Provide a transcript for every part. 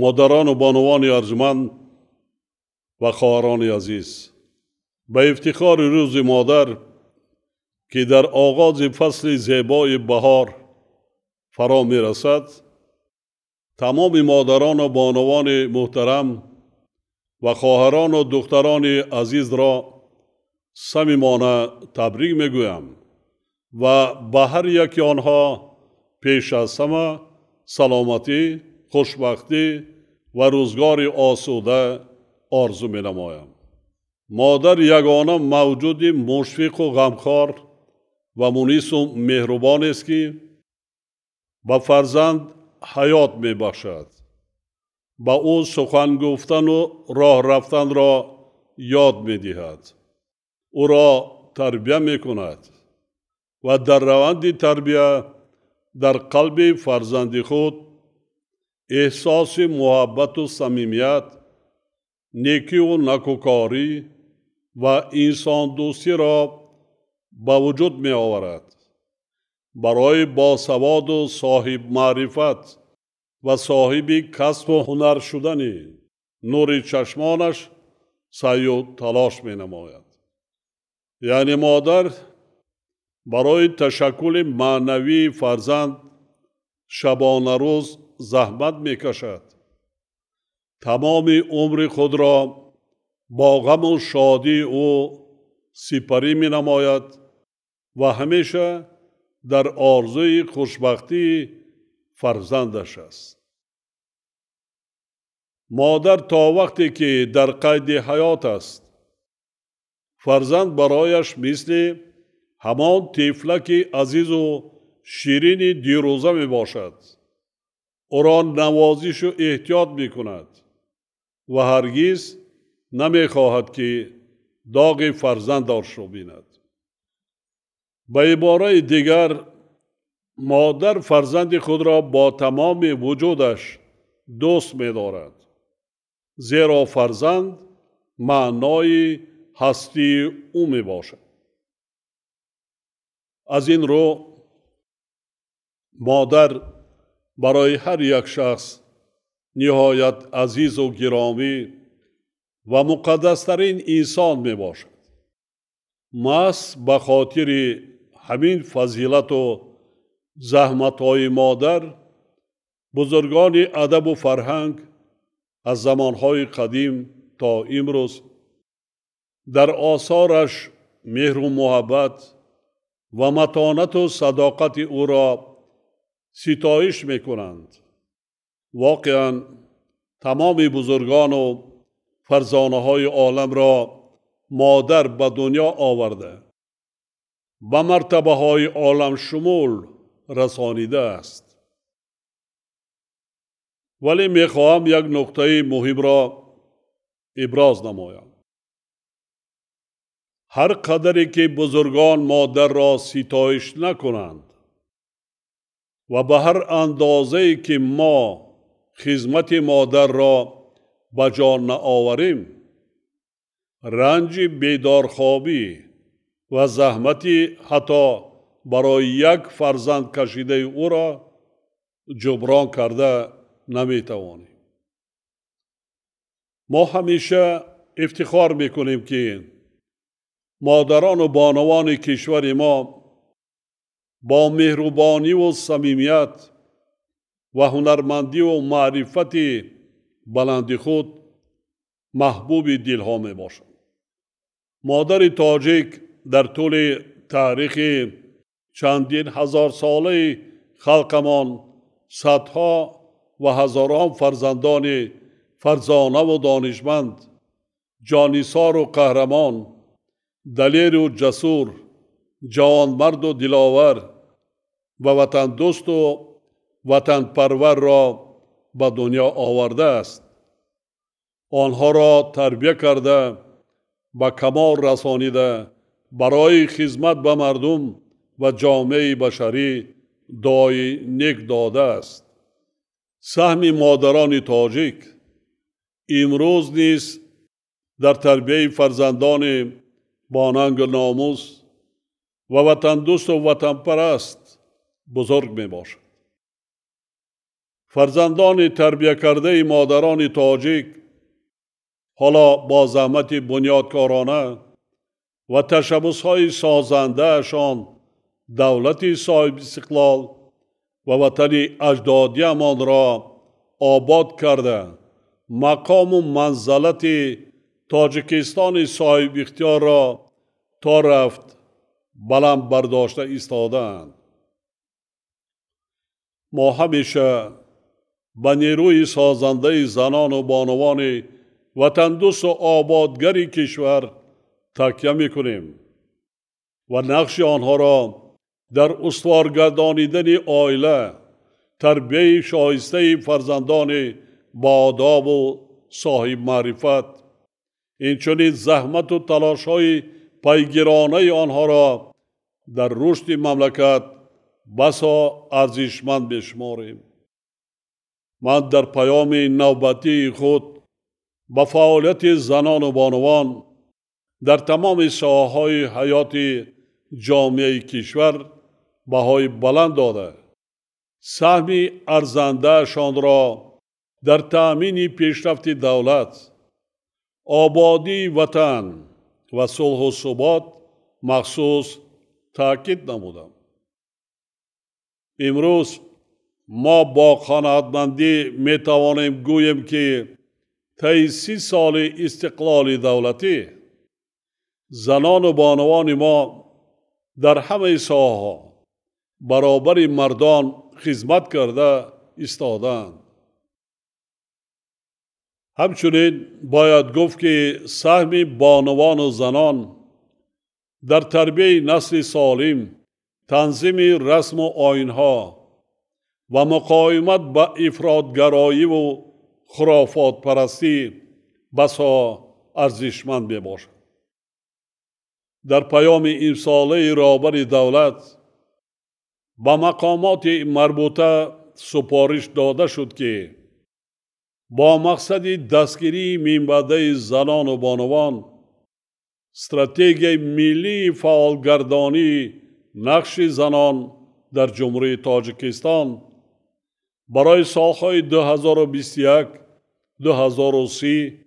مادران و بانوان ارجمند و خواهران عزیز، به افتخار روز مادر که در آغاز فصل زیبای بهار فرا می رسد، تمام مادران و بانوان محترم و خواهران و دختران عزیز را صمیمانه تبریک می گویم و به هر یکی آنها پیش از همه سلامتی، خوشبختی و روزگار آسوده آرزو می نمایم. مادر یگانه موجود مشفق و غمخوار و مونس و مهربان است که به فرزند حیات می بخشد، با او سخن گفتن و راه رفتن را یاد می دهد، او را تربیت می کند و در روند تربیت در قلب فرزند خود احساس محبت و صمیمیت، نیکی و نکوکاری و انسان دوستی را به وجود می آورد. برای باسواد و صاحب معرفت و صاحب کسب و هنر شدن نور چشمانش سعی و تلاش می نماید. یعنی مادر برای تشکل معنوی فرزند شبانه روز زحمت می کشد. تمام عمر خود را با غم و شادی او سپری می نماید و همیشه در آرزوی خوشبختی فرزندش است. مادر تا وقتی که در قید حیات است، فرزند برایش مثل همان طفلک عزیز و شیرین دیروزه می باشد. او را نوازش و احتیاط می کند و هرگز نمی خواهد که داغ فرزندش را بیند. به عباره دیگر، مادر فرزند خود را با تمام وجودش دوست می دارد، زیرا فرزند معنای هستی او می باشد. از این رو مادر برای هر یک شخص نهایت عزیز و گرامی و مقدسترین انسان می باشد. محض به خاطر همین فضیلت و زحمت‌های مادر، بزرگان ادب و فرهنگ از زمانهای قدیم تا امروز در آثارش مهر و محبت و متانت و صداقت او را ستایش می کنند. واقعاً تمام بزرگان و فرزانه های عالم را مادر به دنیا آورده، به مرتبه های عالم شمول رسانیده است. ولی می خواهم یک نکته مهم را ابراز نمایم. هر قدری که بزرگان مادر را ستایش نکنند و به هر اندازه‌ای که ما خدمت مادر را به جا نآوریم، رنج بیدارخوابی و زحمتی حتی برای یک فرزند کشیده او را جبران کرده نمیتوانیم. ما همیشه افتخار میکنیم که مادران و بانوان کشور ما با مهربانی و صمیمیت و هنرمندی و معرفت بلند خود محبوب دلها می باشند. مادر تاجیک در طول تاریخ چندین هزار ساله خلقمان صدها و هزاران فرزندان فرزانه و دانشمند، جانیسار و قهرمان، دلیر و جسور، جوانمرد و دلاور و وطن دوست و وطن پرور را به دنیا آورده است. آنها را تربیت کرده، به کمال رسانیده، برای خدمت به مردم و جامعه بشری دعای نیک داده است. سهم مادران تاجیک امروز نیز در تربیت فرزندان باننگ ناموس و وطن دوست و وطن پرست بزرگ می باشد. فرزندان تربیه کرده مادران تاجیک حالا با زحمت بنیادکارانه و تشبس‌های سازنده‌شان دولتی صاحب استقلال و وطن اجدادیمان را آباد کرده مقام و منزلت تاجیکستان صاحب اختیار را تا رفت بلند برداشته ایستادند. ما همیشه به نیروی سازنده زنان و بانوان وطن دوست و آبادگری کشور تکیه میکنیم و نقش آنها را در استوارگردانیدن عائله، تربیه شایسته فرزندان با آداب و صاحب معرفت، اینچنین زحمت و تلاش‌های پیگیرانه آنها را در رشد مملکت بسا ارزشمند بشماریم. من در پیام نوبتی خود با فعالیت زنان و بانوان در تمام ساحه‌های حیات جامعه کشور بهای بلند داده سهمی ارزنده‌شان را در تأمین پیشرفت دولت، آبادی وطن و صلح و ثبات مخصوص تأکید نمودم. امروز ما با قناعتمندی می توانیم گوییم که طی 30 سال استقلال دولتی زنان و بانوان ما در همه ساحه‌ها برابر مردان خدمت کرده ایستادند. همچنین باید گفت که سهم بانوان و زنان در تربیه نسل سالم، تنظیم رسم و آیین‌ها و مقاومت با افراطگرایی و خرافات پرستی بسا ارزشمند می باشد. در پیام این ساله رهبر دولت با مقامات مربوطه سپارش داده شد که با مقصد دستگیری منبعد زنان و بانوان استراتژی ملی فعالگردانی نقش زنان در جمهوری تاجیکستان برای سالهای 2021 2030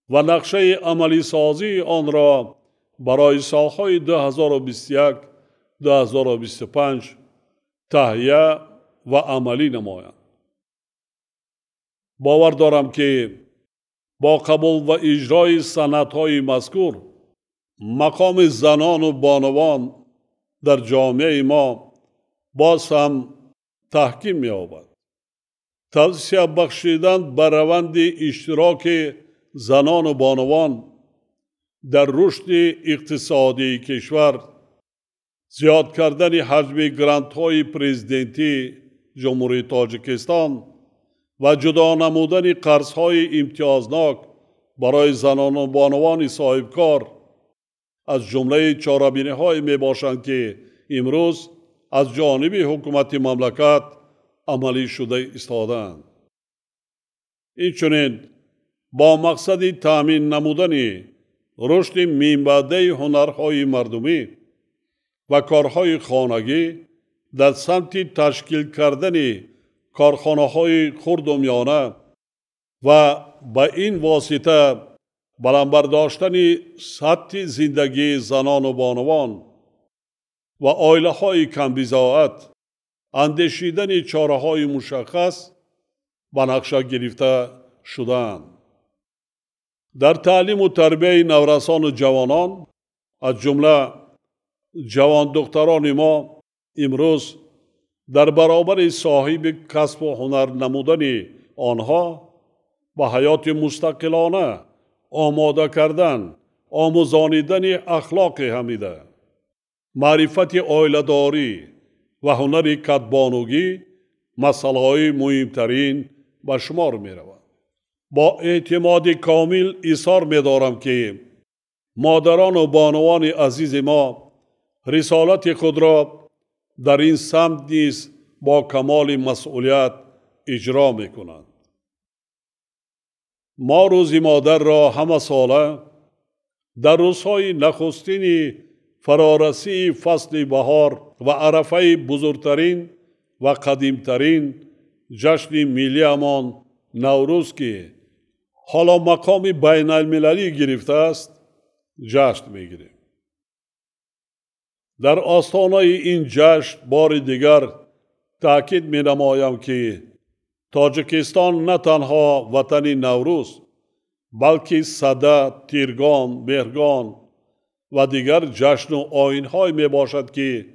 و نقشه عملی سازی آن را برای سالهای 2021 2025 تهیه و عملی نمایند. باور دارم که با قبول و اجرای سندهای مذکور مقام زنان و بانوان در جامعه ما باز هم تحکیم می‌یابد. توسعه بخشیدن بر روند اشتراک زنان و بانوان در رشد اقتصادی کشور، زیاد کردن حجم گرانت‌های پرزیدنتی جمهوری تاجیکستان و جدا نمودن قرض‌های امتیازناک برای زنان و بانوان صاحبکار از جمله چاره‌بینی‌هایی میباشند که امروز از جانب حکومت مملکت عملی شده ایستادند. اینچنین با مقصد تامین نمودن رشد منبعد هنرهای مردمی و کارهای خانگی در سمت تشکیل کردن کارخانه‌های خرد و میانه و با این واسطه بلند برداشتن سطح زندگی زنان و بانوان و عائله‌های کم بضاعت اندیشیدن چاره‌های مشخص به نقشه گرفته شدند. در تعلیم و تربیه نورسان و جوانان از جمله جوان دختران ما امروز در برابر صاحب کسب و هنر نمودن آنها به حیات مستقلانه آماده کردن، آموزانیدن اخلاق حمیده، معرفت عائله‌داری و هنر کدبانوگی مسائل مهمترین به شمار می رود. با اعتماد کامل اظهار می دارم که مادران و بانوان عزیز ما رسالت خود را در این سمت نیز با کمال مسئولیت اجرا می کنند. ما روز مادر را همه ساله در روزهای نخستین فرارسی فصل بهار و عرفه بزرگترین و قدیمترین جشن ملی همان نوروز که حالا مقام بین المللی گرفته است جشن میگیریم. در آستانه این جشن بار دیگر تأکید می نمایم که تاجیکستان نه تنها وطن نوروز بلکه سده، تیرگان، مهرگان و دیگر جشن و آیین‌های می باشد که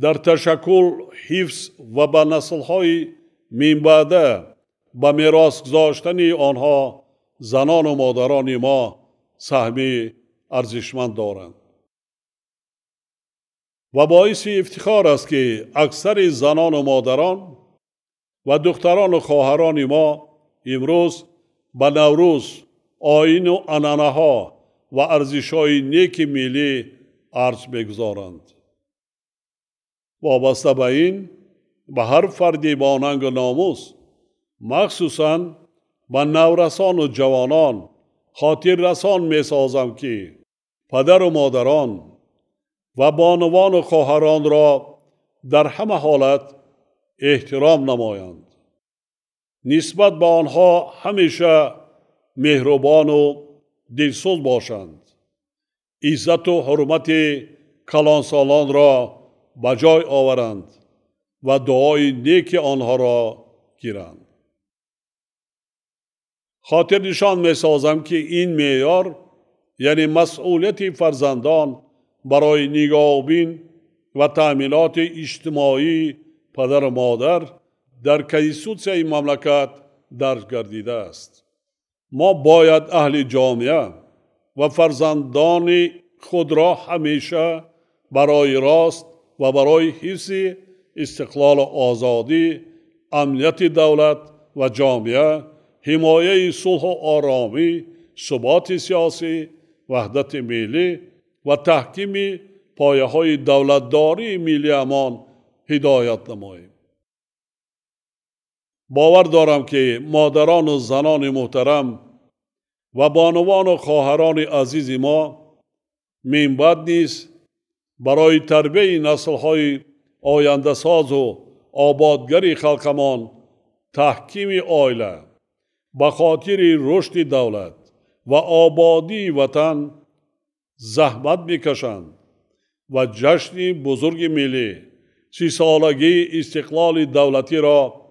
در تشکل، حفظ و به نسل‌های میانبرده به میراث گذاشتن آنها زنان و مادران ما سهمی ارزشمند دارند. و باعث افتخار است که اکثر زنان و مادران و دختران و خواهران ما امروز به نوروز آیین و عنعنه‌ها و ارزش‌های نیک ملی ارج می‌گذارند. وابسته به این به هر فردی با ننگ و ناموس، مخصوصاً به نورسان و جوانان خاطر رسان می‌سازم که پدر و مادران و بانوان و خواهران را در همه حالت احترام نمایند. نسبت به آنها همیشه مهربان و دلسوز باشند. عزت و حرمت کلانسالان را به جای آورند و دعای نیک آنها را گیرند. خاطر نشان می سازم که این معیار یعنی مسئولیت فرزندان برای نگاهبین و تأمینات اجتماعی پدر و مادر در کنستیتوسیون این مملکت درج گردیده است. ما باید اهل جامعه و فرزندان خود را همیشه برای راست و برای حفظ استقلال و آزادی، امنیت دولت و جامعه، حمایه صلح و آرامی، ثبات سیاسی، وحدت ملی و تحکیم پایه‌های دولتداری ملی امان هدایت نماییم. باور دارم که مادران و زنان محترم و بانوان و خواهران عزیز ما منبع نیست برای تربیت نسل‌های آینده ساز و آبادگری خلقمان تحکیم عائله به خاطر رشد دولت و آبادی وطن زحمت میکشند و جشن بزرگ ملی 30 سالگی استقلال دولتی را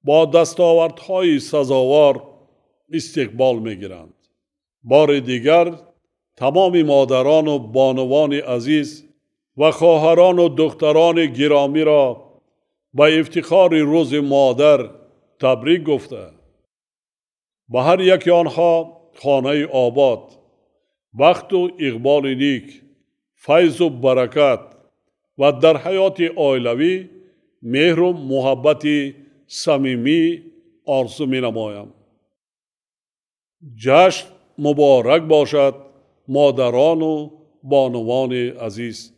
با دستاوردهای سزاوار استقبال میگیرند. بار دیگر تمام مادران و بانوان عزیز و خواهران و دختران گرامی را به افتخار روز مادر تبریک گفته به هر یک آنها خانه آباد، بخت و اقبال نیک، فیض و برکت و در حیات عائلوی مهر و محبت صمیمی آرزو می نمایم. جشن مبارک باشد مادران و بانوان عزیز.